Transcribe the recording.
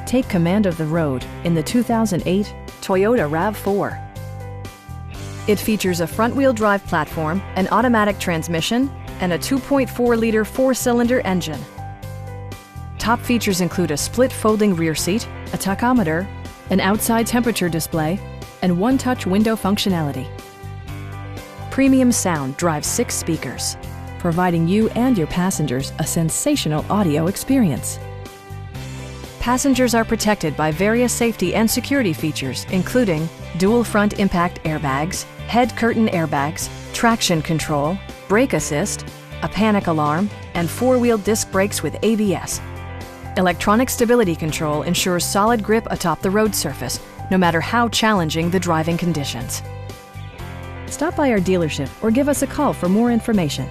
Take command of the road in the 2008 Toyota RAV4. It features a front-wheel drive platform, an automatic transmission, and a 2.4-liter four-cylinder engine. Top features include a split folding rear seat, a tachometer, an outside temperature display, and one-touch window functionality. Premium sound drives 6 speakers, providing you and your passengers a sensational audio experience. Passengers are protected by various safety and security features, including dual front impact airbags, head curtain airbags, traction control, brake assist, a panic alarm, and 4-wheel disc brakes with ABS. Electronic stability control ensures solid grip atop the road surface, no matter how challenging the driving conditions. Stop by our dealership or give us a call for more information.